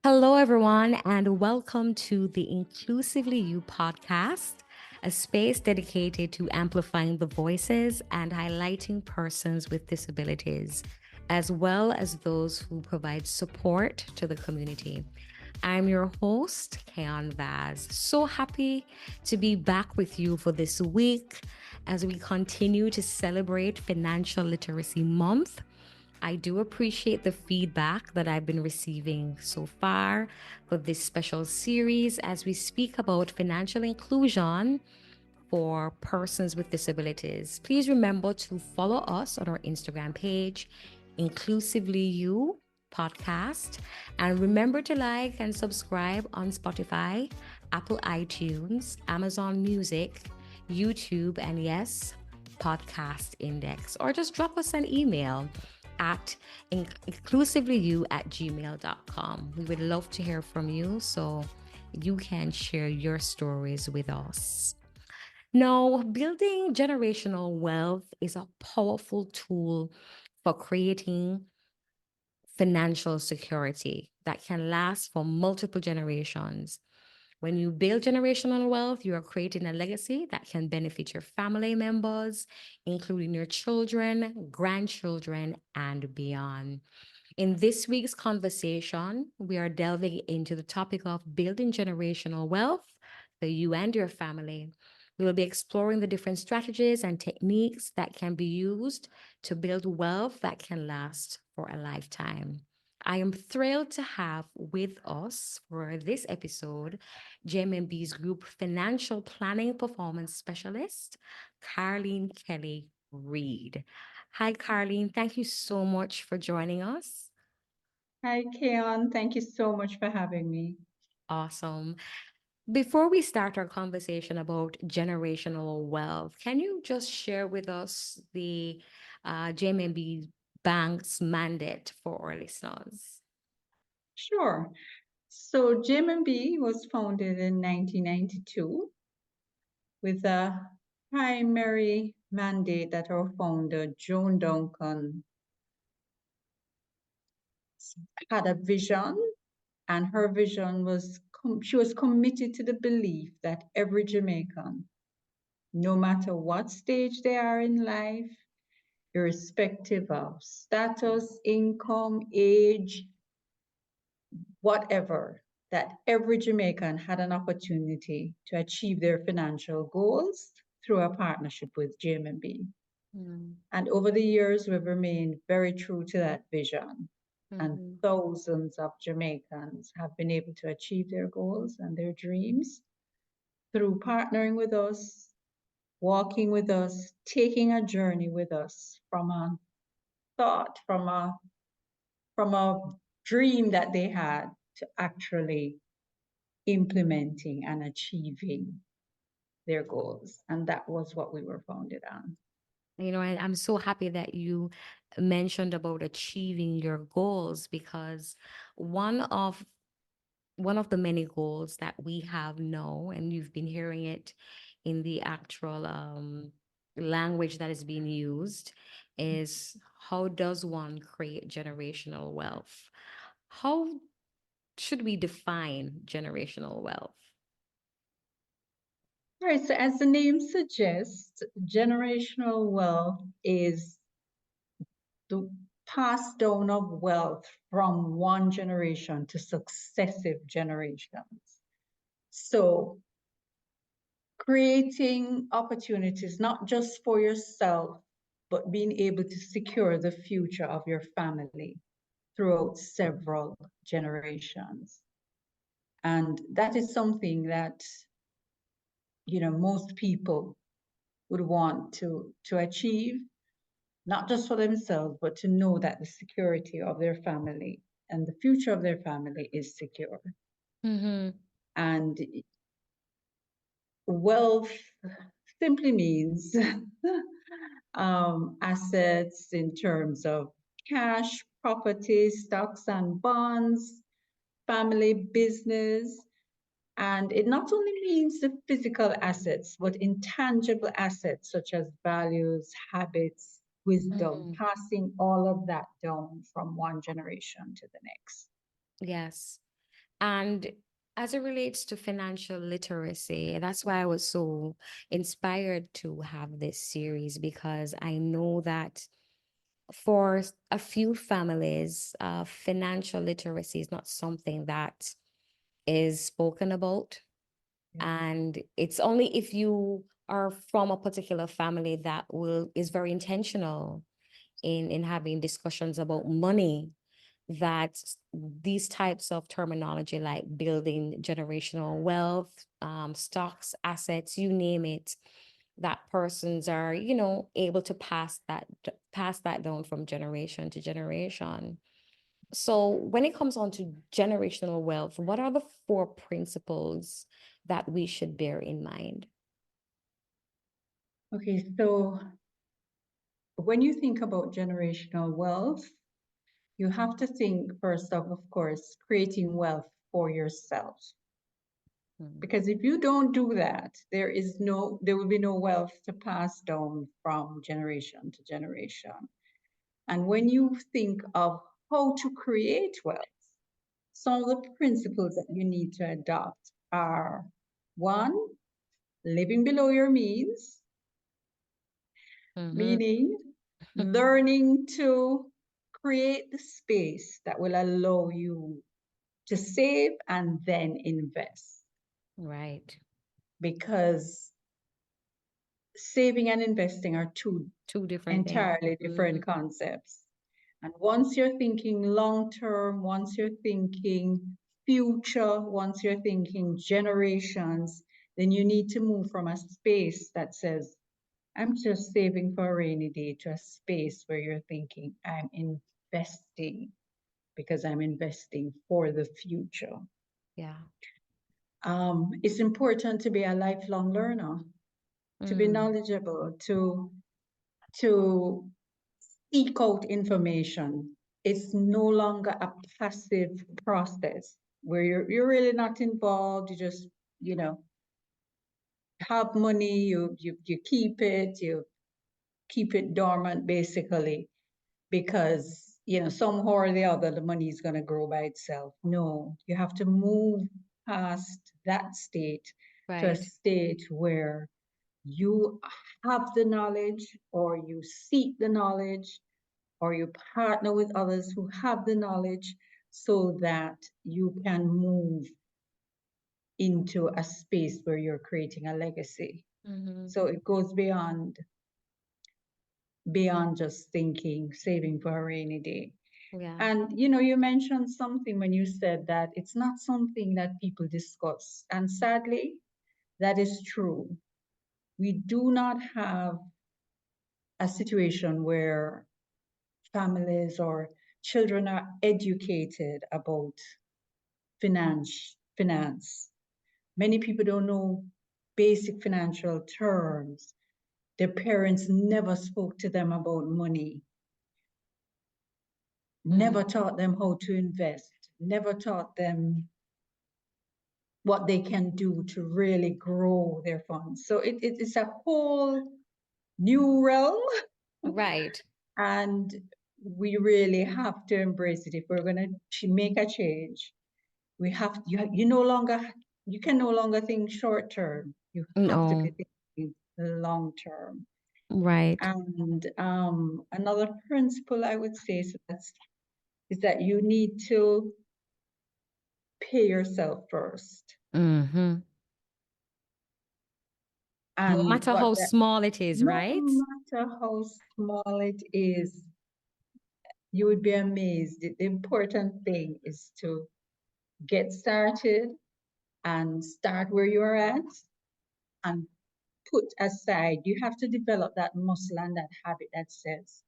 Hello, everyone, and welcome to the Inclusively You podcast, a space dedicated to amplifying the voices and highlighting persons with disabilities, as well as those who provide support to the community. I'm your host, Keon Vaz. So happy to be back with you for this week as we continue to celebrate Financial Literacy Month. I do appreciate the feedback that I've been receiving so far for this special series as we speak about financial inclusion for persons with disabilities. Please remember to follow us on our Instagram page, Inclusively You Podcast. And remember to like and subscribe on Spotify, Apple iTunes, Amazon Music, YouTube, and yes, Podcast Index. Or just drop us an email at inclusivelyu@gmail.com. We would love to hear from you so you can share your stories with us. Now, building generational wealth is a powerful tool for creating financial security that can last for multiple generations. When you build generational wealth, you are creating a legacy that can benefit your family members, including your children, grandchildren, and beyond. In this week's conversation, we are delving into the topic of building generational wealth for you and your family. We will be exploring the different strategies and techniques that can be used to build wealth that can last for a lifetime. I am thrilled to have with us for this episode JMMB's Group Financial Planning Performance Specialist, Karlene Kelly-Reid. Hi, Karlene. Thank you so much for joining us. Hi, Keon. Thank you so much for having me. Awesome. Before we start our conversation about generational wealth, can you just share with us the JMMB Bank's mandate for our listeners? Sure. So, JMMB was founded in 1992 with a primary mandate that our founder, Joan Duncan, had a vision, and her vision was she was committed to the belief that every Jamaican, no matter what stage they are in life, irrespective of status, income, age, whatever, that every Jamaican had an opportunity to achieve their financial goals through a partnership with JMMB. Mm, And over the years, we've remained very true to that vision. And mhm, thousands of Jamaicans have been able to achieve their goals and their dreams through partnering with us, walking with us, taking a journey with us from a thought, from a dream that they had to actually implementing and achieving their goals. And that was what we were founded on. I'm so happy that you mentioned about achieving your goals because one of one of the many goals that we have now, and you've been hearing it in the actual language that is being used, is how does one create generational wealth? How should we define generational wealth? All right, so as the name suggests, generational wealth is the pass down of wealth from one generation to successive generations. So creating opportunities not just for yourself, but being able to secure the future of your family throughout several generations. And that is something that, most people would want to achieve, not just for themselves, but to know that the security of their family and the future of their family is secure. Mm-hmm. And wealth simply means assets in terms of cash, property, stocks and bonds, family business. And it not only means the physical assets, but intangible assets such as values, habits, wisdom, Mm-hmm. passing all of that down from one generation to the next. Yes. And as it relates to financial literacy, that's why I was so inspired to have this series, because I know that for a few families, financial literacy is not something that is spoken about. Yeah. And it's only if you are from a particular family that will is very intentional in having discussions about money, that these types of terminology like building generational wealth, stocks, assets, you name it, that persons are, able to pass that down from generation to generation. So when it comes on to generational wealth, what are the four principles that we should bear in mind? Okay, so when you think about generational wealth, you have to think first of course, creating wealth for yourself. Mm, Because if you don't do that, there will be no wealth to pass down from generation to generation. And when you think of how to create wealth, some of the principles that you need to adopt are: one, living below your means, mhm, meaning learning to create the space that will allow you to save and then invest. right. Because saving and investing are two Two different things. entirely Hmm. different concepts. And once you're thinking long term, once you're thinking future, once you're thinking generations, then you need to move from a space that says, I'm just saving for a rainy day, to a space where you're thinking, I'm investing because I'm investing for the future. Yeah. It's important to be a lifelong learner, to be Mm, knowledgeable, to seek out information. It's no longer a passive process where you're really not involved. You just, you know, have money, you keep it dormant basically, because somehow or the other the money is going to grow by itself. No, you have to move past that state to a right. state where you have the knowledge, or you seek the knowledge, or you partner with others who have the knowledge, so that you can move into a space where you're creating a legacy. Hmm. So it goes beyond just thinking saving for a rainy day. Yeah. And you mentioned something when you said that it's not something that people discuss. And sadly, that is true. We do not have a situation where families or children are educated about finance. Many people don't know basic financial terms. Their parents never spoke to them about money, Mm, never taught them how to invest, never taught them what they can do to really grow their funds. So it's a whole new realm, right. and we really have to embrace it if we're going to make a change. We have you no longer you can no longer think short term. You have to be No. thinking long term. Right. And another principle I would say is that you need to pay yourself first. Hmm. No And matter how small it is, no right? matter how small it is, you would be amazed. The important thing is to get started and start where you're at, and put aside, you have to develop that muscle and that habit that says,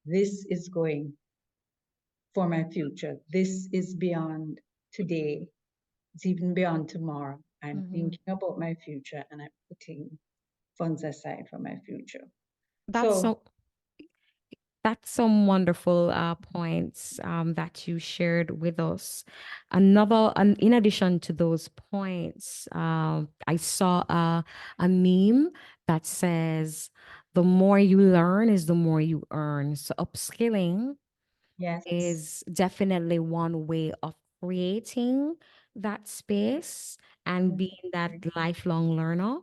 this is going for my future. This is beyond today. It's even beyond tomorrow. I'm Hmm. thinking about my future, and I'm putting funds aside for my future. That's So, so That's some wonderful points that you shared with us. In addition to those points, I saw a meme that says, "The more you learn is the more you earn." So upskilling yes, is definitely one way of creating that space and being that lifelong learner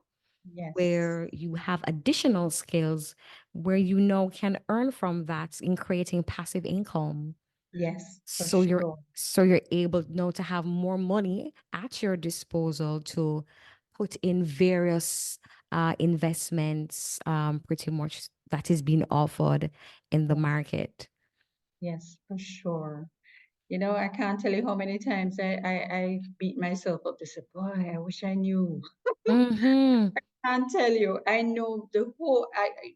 Yes, where you have additional skills where you know can earn from that in creating passive income. yes, for So you're sure. so you're able now to have more money at your disposal to put in various investments, pretty much that is being offered in the Yes, market. yes, for sure. You know, I can't tell you how many times I beat myself up to say, boy, I wish I knew. Mm-hmm. Can't tell you. I know the whole,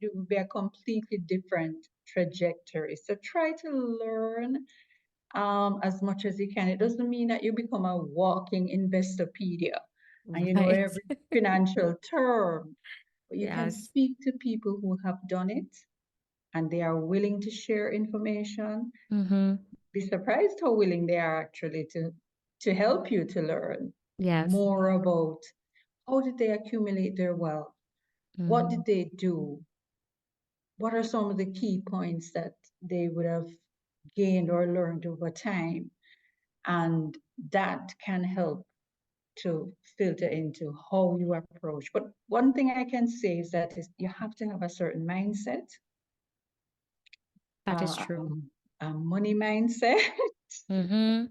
it would be a completely different trajectory. So try to learn as much as you can. It doesn't mean that you become a walking investopedia and you know Right. every financial term, but you can Yes. speak to people who have done it and they are willing to share information. Mm-hmm. Be surprised how willing they are actually to help you to learn Yes. more about how did they accumulate their wealth? What Mm-hmm. did they do? What are some of the key points that they would have gained or learned over time? And that can help to filter into how you approach. But one thing I can say is that is you have to have a certain mindset, That is uh, true. a money mindset. Mm-hmm.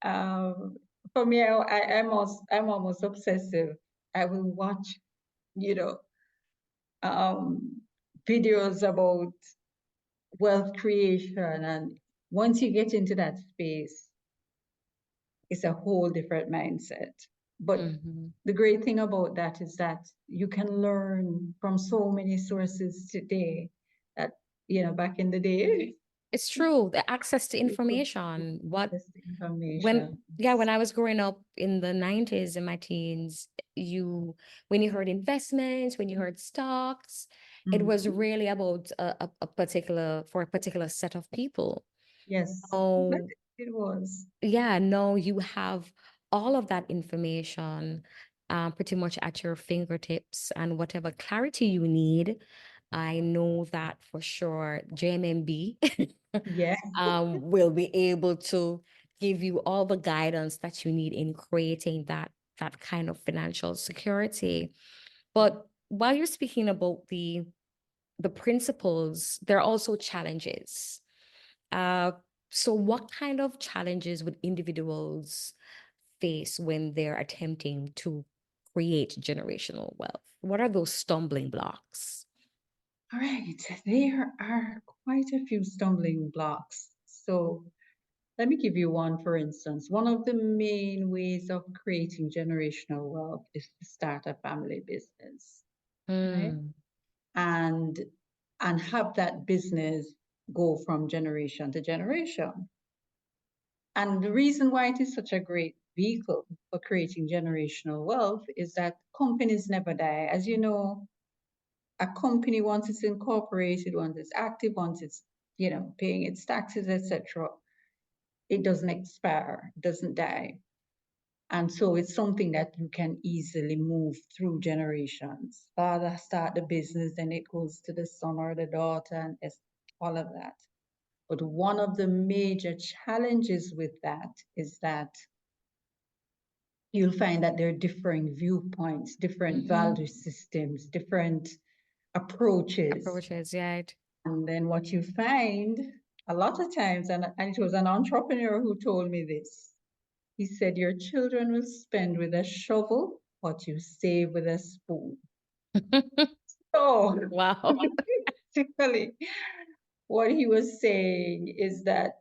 um, for me, I'm almost obsessive. I will watch, you know, um, videos about wealth creation, and once you get into that space, it's a whole different mindset. But Mm-hmm. the great thing about that is that you can learn from so many sources today that, you know, back in the day, It's true. The access to you could information. What access the information. when yeah, when I was growing up in the 90s in my teens, you when you heard investments, when you heard stocks, it was Mhm. really about a particular for a particular set of people. Yes, but Oh, it was. yeah, no, you have all of that information pretty much at your fingertips and whatever clarity you need. I know that for sure. JMMB Yeah. will be able to give you all the guidance that you need in creating that kind of financial security. But while you're speaking about the principles, there are also challenges. Uh, so what kind of challenges would individuals face when they're attempting to create generational wealth? What are those stumbling blocks? All right. There are quite a few stumbling blocks. So let me give you one, for instance. One of the main ways of creating generational wealth is to start a family business, right? Mm, And and have that business go from generation to generation. And the reason why it is such a great vehicle for creating generational wealth is that companies never die. As you know, a company once it's incorporated, once it's active, once it's paying its taxes, etc., it doesn't expire, it doesn't die. And so it's something that you can easily move through generations. Father start the business, then it goes to the son or the daughter, and it's all of that. But one of the major challenges with that is that you'll find that there are differing viewpoints, different mm-hmm. value systems, different approaches. Approaches, right? And then what you find a lot of times, and it was an entrepreneur who told me this. He said, your children will spend with a shovel what you save with a spoon. So Wow. basically, what he was saying is that,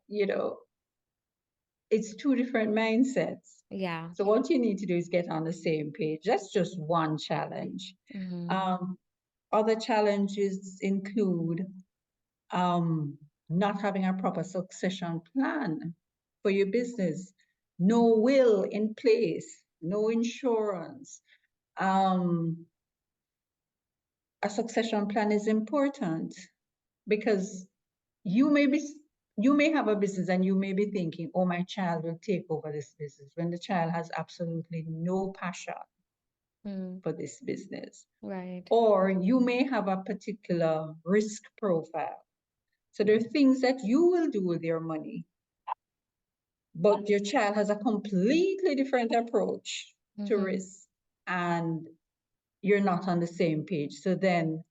it's two different mindsets. Yeah. So what you need to do is get on the same page. That's just one challenge. Mm-hmm. Um, Other challenges include not having a proper succession plan for your business, no will in place, no insurance. Um, a succession plan is important because you may be you may have a business and you may be thinking, oh, my child will take over this business when the child has absolutely no passion Mm, for this business. right. Or you may have a particular risk profile. So there are things that you will do with your money but your child has a completely different approach to Mm-hmm. risk, and you're not on the same page. So then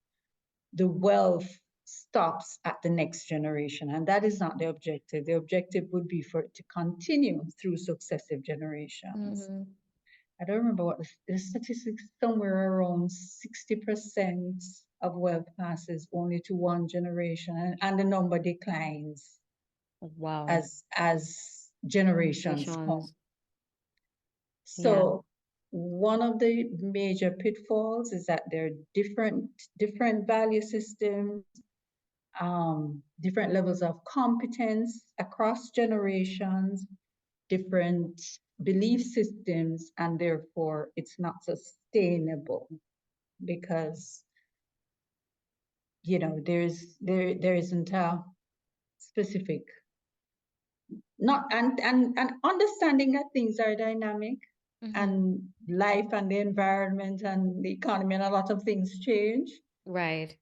the wealth stops at the next generation, and that is not the objective. The objective would be for it to continue through successive generations. Mm-hmm. I don't remember what the statistics, somewhere around 60% of wealth passes only to one generation, and the number declines Wow. as generations come. Generations. Yeah. So one of the major pitfalls is that there are different value systems, different levels of competence across generations, different belief systems, and therefore it's not sustainable because there isn't a specific, not and understanding that things are dynamic, Mm-hmm. and life and the environment and the economy and a lot of things change, Right.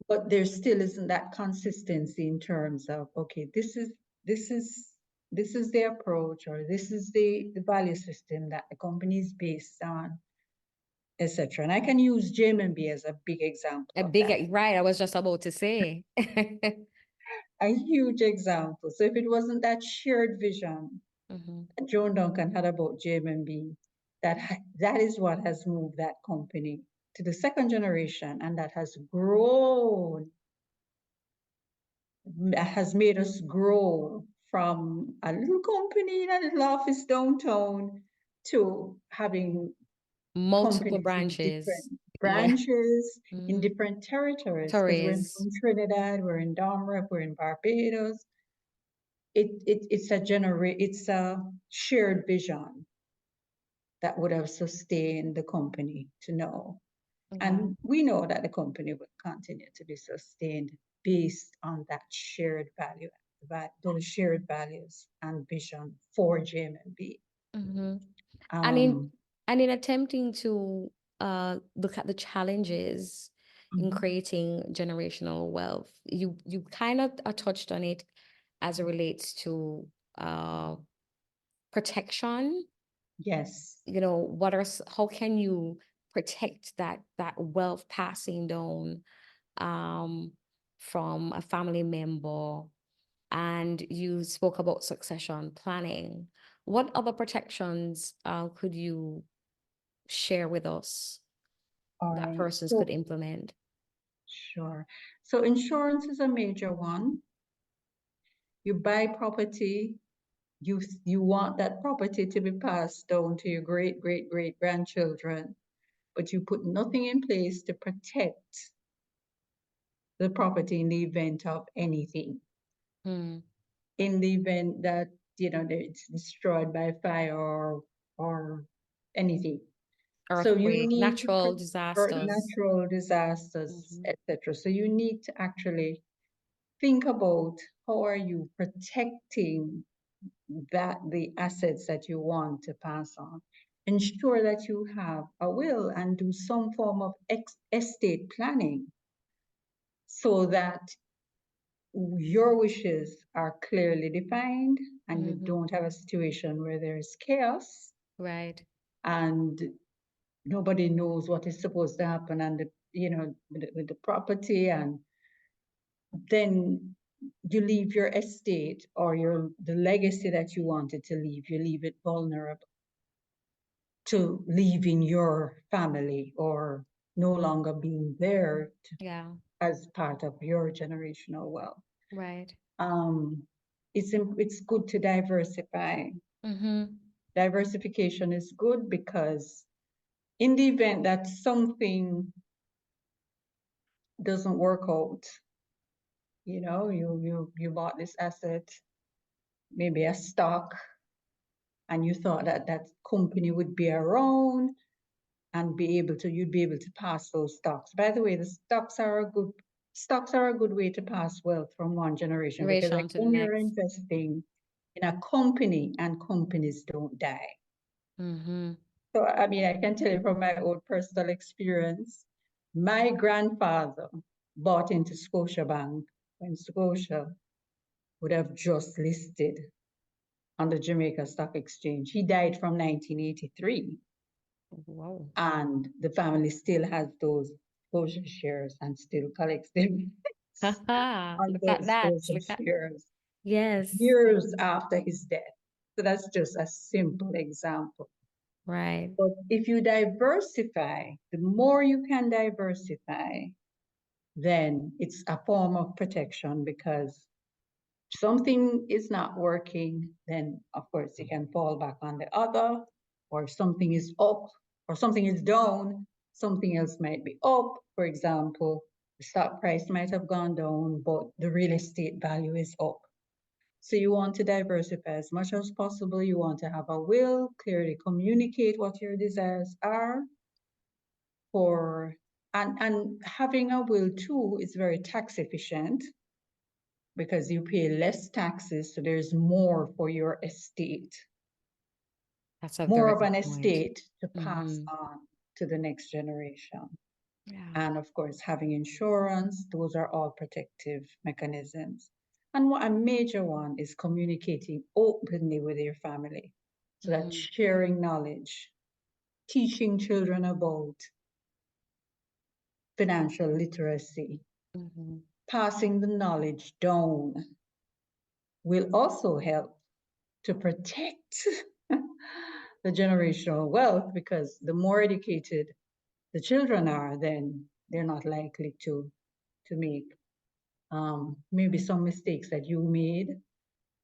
but there still isn't that consistency in terms of, okay, this is this is the approach, or this is the value system that the company is based on, etc. And I can use JMMB as a big example A of big, that, right. I was just about to say. a huge example. So if it wasn't that shared vision Mm-hmm. that Joan Duncan had about JMMB, that is what has moved that company to the second generation, and that has made us grow from a little company in a little office downtown to having Multiple companies in different branches. Yeah. branches, in Mm-hmm. different territories, because we're Stories. in Trinidad, we're in Domrep, we're in Barbados. It's a shared vision that would have sustained the company to know. Yeah. And we know that the company will continue to be sustained based on that shared value, those shared values and vision for JMMB. Mm-hmm. And in Um, and in attempting to look at the challenges in mhm. creating generational wealth, you kind of touched on it as it relates to uh protection. Yes. What how can you protect that wealth passing down um from a family member? And you spoke about succession planning. What other protections could you share with us All that right. persons could So, implement? sure. So insurance is a major one. You buy property, you want that property to be passed down to your great grandchildren, but you put nothing in place to protect the property in the event of anything. Hmm. In the event that it's destroyed by fire or anything. So you Earthquake, need to natural or disasters. natural disasters, Hmm. etc. So you need to actually think about how are you protecting the assets that you want to pass on. Ensure that you have a will and do some form of estate planning so that your wishes are clearly defined and you Hmm. don't have a situation where there's chaos Right. and nobody knows what is supposed to happen, and with the property, and then you leave your estate or the legacy that you wanted to leave, you leave it vulnerable to leaving your family or no longer being there Yeah. as part of your generational wealth. Right. um, it's good to diversify. Mm-hmm. Diversification is good because in the event that something doesn't work out, you bought this asset, maybe a stock, and you thought that that company would be around and you'd be able to pass those stocks. By the way, the stocks are a good way to pass wealth from one generation, because like Generation to the when you're next. investing in a company, and companies don't die. Mm-hmm. So, I mean, I can tell you from my own personal experience, my grandfather bought into Scotiabank when Scotia would have just listed. on the Jamaica Stock Exchange. He died from 1983, Wow. and the family still has those exposure shares and still collects dividends Haha, on look at those that. exposure Look at shares yes. years after his death. So that's just a simple example. Right. But if you diversify, the more you can diversify, then it's a form of protection because something is not working, then of course you can fall back on the other, or something is up or something is down, something else might be up. For example, the stock price might have gone down, but the real estate value is up. So you want to diversify as much as possible. You want to have a will, clearly communicate what your desires are for, and having a will too is very tax efficient because you pay less taxes, so there's more for your estate, That's a more very of good an point. estate to pass Mm-hmm. on to the next generation. Yeah. And of course, having insurance, those are all protective mechanisms. And what a major one is communicating openly with your family. So that Mm-hmm. sharing knowledge, teaching children about financial literacy, Mm-hmm. passing the knowledge down will also help to protect the generational wealth because the more educated the children are, then they're not likely to make maybe some mistakes that you made.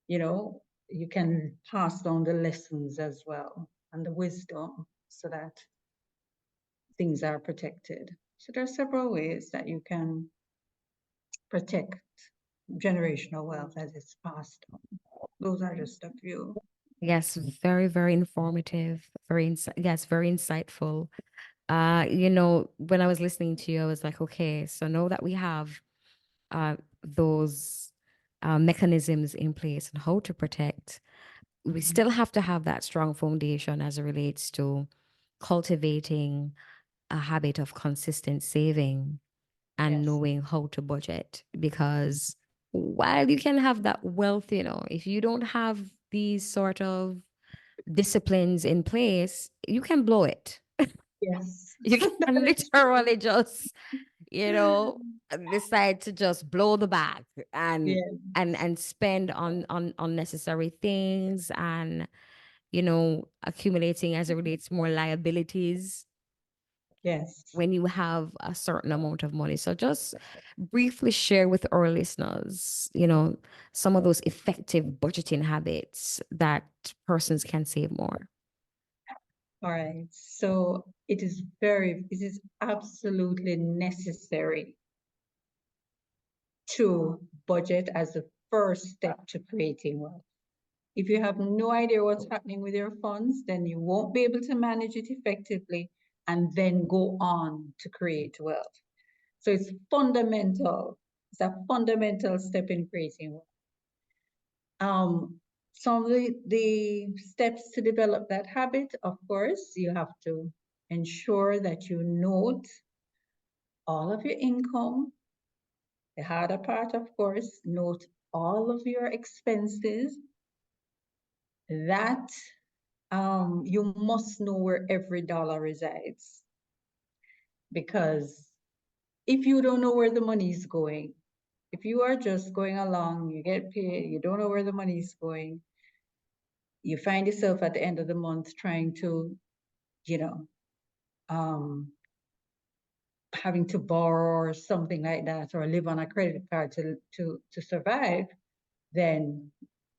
You know, you can pass down the lessons as well and the wisdom so that things are protected. So there are several ways that you can protect generational wealth as it's passed on. Those are just a few. Yes, very, very informative. Yes, very insightful. When I was listening to you, I was like, okay, so now that we have those mechanisms in place and how to protect, we still have to have that strong foundation as it relates to cultivating a habit of consistent saving and Yes, knowing how to budget. Because while you can have that wealth, if you don't have these sort of disciplines in place, you can blow it. yes, You that can is true. literally just, you know, decide to just blow the bag and Yeah, spend on unnecessary things and accumulating as it relates more liabilities yes. when you have a certain amount of money. So just briefly share with our listeners, some of those effective budgeting habits that persons can save more. All right. So it is absolutely necessary to budget as the first step to creating wealth. If you have no idea what's happening with your funds, then you won't be able to manage it effectively and then go on to create wealth. So it's fundamental. It's a fundamental step in creating wealth. Um, some of the steps to develop that habit, of course, you have to ensure that you note all of your income. The harder part, of course, note all of your expenses. That you must know where every dollar resides. Because if you don't know where the money is going, if you are just going along, you get paid, you don't know where the money is going, you find yourself at the end of the month trying to, you know, um, having to borrow or something like that, or live on a credit card to survive, then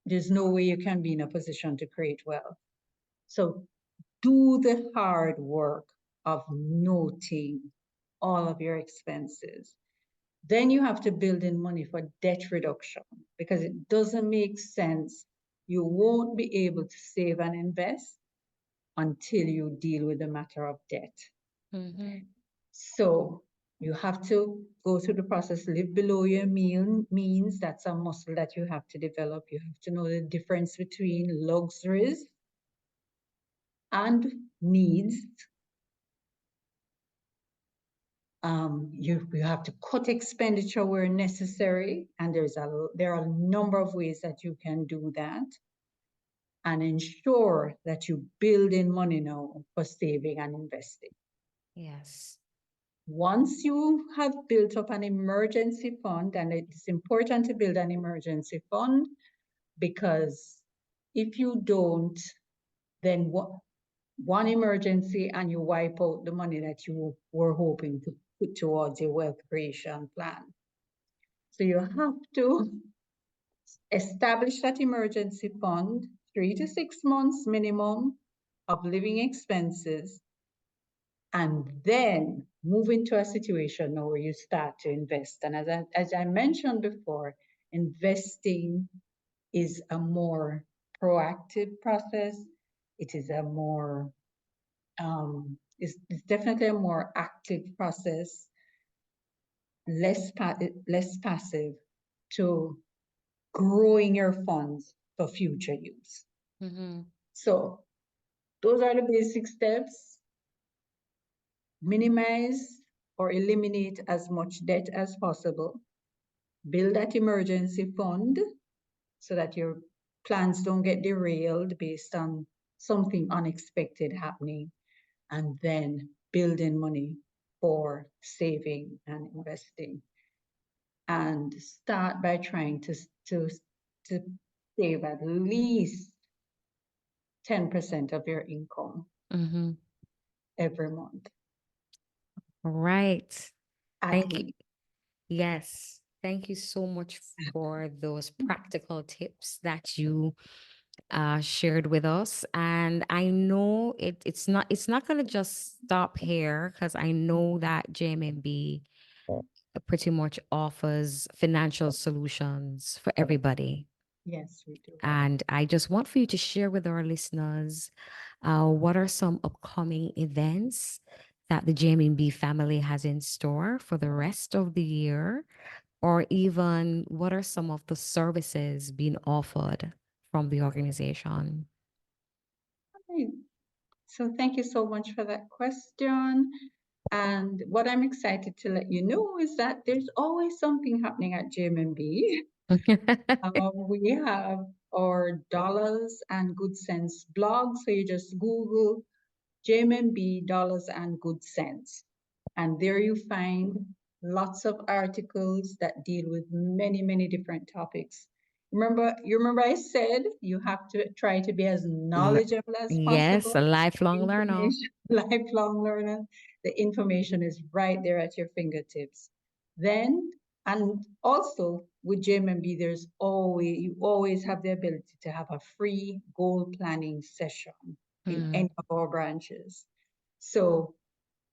there's no way you can be in a position to create wealth. So do the hard work of noting all of your expenses. Then you have to build in money for debt reduction because it doesn't make sense. You won't be able to save and invest until you deal with the matter of debt. Mm-hmm. So you have to go through the process, live below your means. That's a muscle that you have to develop. You have to know the difference between luxuries and needs. You have to cut expenditure where necessary, and there are a number of ways that you can do that. and ensure that you build in money now for saving and investing. Yes. Once you have built up an emergency fund, and it's important to build an emergency fund because if you don't, then one emergency and you wipe out the money that you were hoping to put towards your wealth creation plan. So you have to establish that emergency fund, 3 to 6 months minimum of living expenses, and then move into a situation now where you start to invest. And as I mentioned before, investing is a more proactive process. It is a more, it's definitely a more active process, less passive to growing your funds for future use. Mm-hmm. So those are the basic steps. Minimize or eliminate as much debt as possible. Build that emergency fund so that your plans don't get derailed based on something unexpected happening. And then building money for saving and investing. And start by trying to save at least 10% of your income Mm-hmm. every month, Right. at Thank you. least. Yes. Thank you so much for those practical tips that you shared with us. And I know it's not going to just stop here because I know that JMMB pretty much offers financial solutions for everybody. Yes, we do. And I just want for you to share with our listeners what are some upcoming events that the JMMB family has in store for the rest of the year, or even what are some of the services being offered from the organization? Right. So thank you so much for that question. And what I'm excited to let you know is that there's always something happening at JMMB. We have our Dollars and Good Sense blog. So you just Google JMMB Dollars and Good Sense. And there you find lots of articles that deal with many, many different topics. You remember I said you have to try to be as knowledgeable as Yes, a possible. lifelong learner. Information, lifelong learner. The information is right there at your fingertips. Then, and also with JMMB, you always have the ability to have a free goal planning session in Mm, any of our branches. So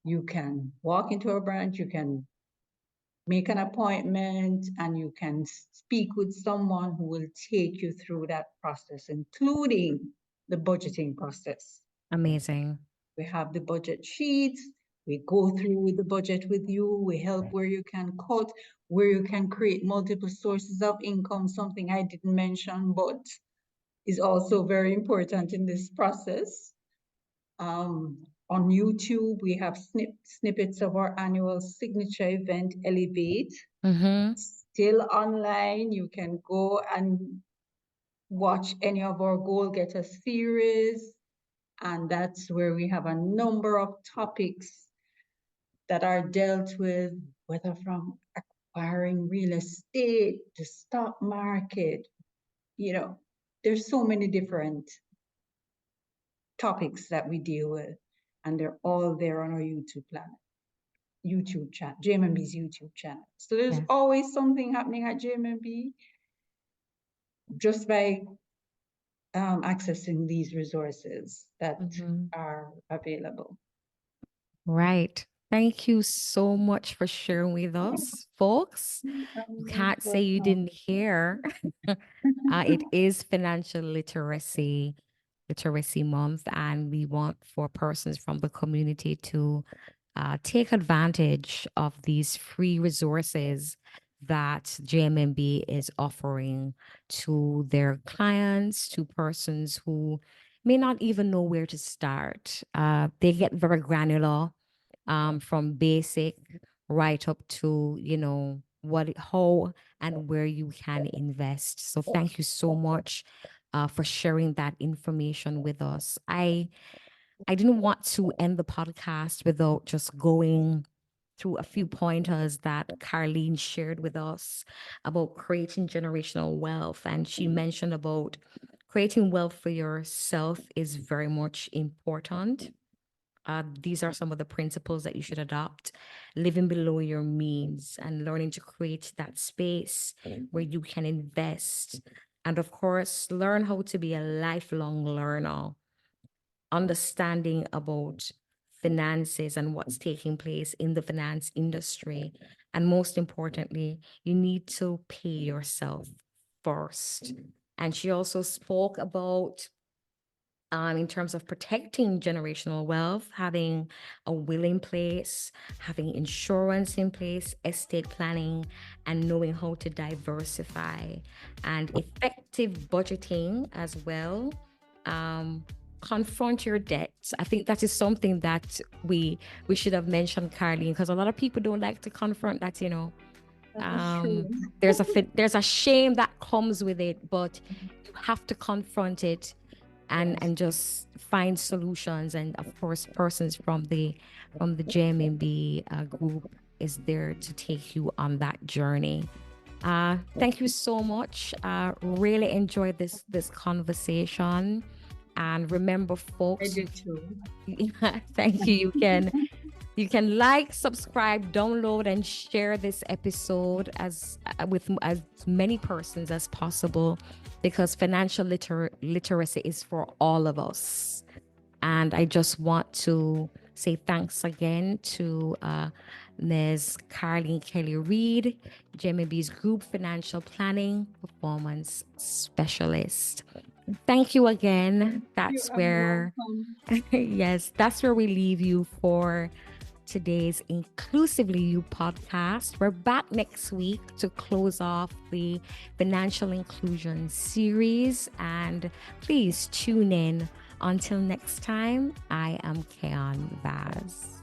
you can walk into a branch, you can make an appointment, and you can speak with someone who will take you through that process, including the budgeting process. amazing. We have the budget sheets. We go through the budget with you. We help where you can cut, where you can create multiple sources of income, something I didn't mention, but is also very important in this process. On YouTube, we have snippets of our annual signature event, Elevate. Mm-hmm. Still online. You can go and watch any of our Goal Getter series. And that's where we have a number of topics that are dealt with, whether from acquiring real estate, the stock market, you know, there's so many different topics that we deal with, and they're all there on our YouTube channel, JMMB's YouTube channel. So there's Yeah. always something happening at JMMB just by accessing these resources that Mm-hmm. are available. Right. Thank you so much for sharing with us, folks. You Most can't say you welcome. didn't hear. It is financial literacy month, and we want for persons from the community to take advantage of these free resources that JMMB is offering to their clients, to persons who may not even know where to start. They get very granular, from basic right up to, how and where you can invest. So thank you so much for sharing that information with us. I didn't want to end the podcast without just going through a few pointers that Karlene shared with us about creating generational wealth. And she mentioned about creating wealth for yourself is very much important. These are some of the principles that you should adopt: living below your means and learning to create that space where you can invest. And of course, learn how to be a lifelong learner, understanding about finances and what's taking place in the finance industry. And most importantly, you need to pay yourself first. And she also spoke about, in terms of protecting generational wealth, having a will in place, having insurance in place, estate planning, and knowing how to diversify, and effective budgeting as well. Um, Confront your debts. I think that is something that we should have mentioned, Carlene, because a lot of people don't like to confront that. That is true. There's a shame that comes with it, but you have to confront it Yes. and just find solutions. And of course, persons from the JMMB group is there to take you on that journey. Thank you so much. Really enjoyed this conversation. And remember, I folks, do too. thank you. You can like, subscribe, download, and share this episode as with as many persons as possible, because financial literacy is for all of us. And I just want to say thanks again to Ms. Karlene Kelly-Reid, JMMB's Group Financial Planning Performance Specialist. Thank you again. You That's are where, welcome. yes, that's where we leave you for today's Inclusively You podcast. We're back next week to close off the financial inclusion series. And please tune in. Until next time, I am Keon Vaz.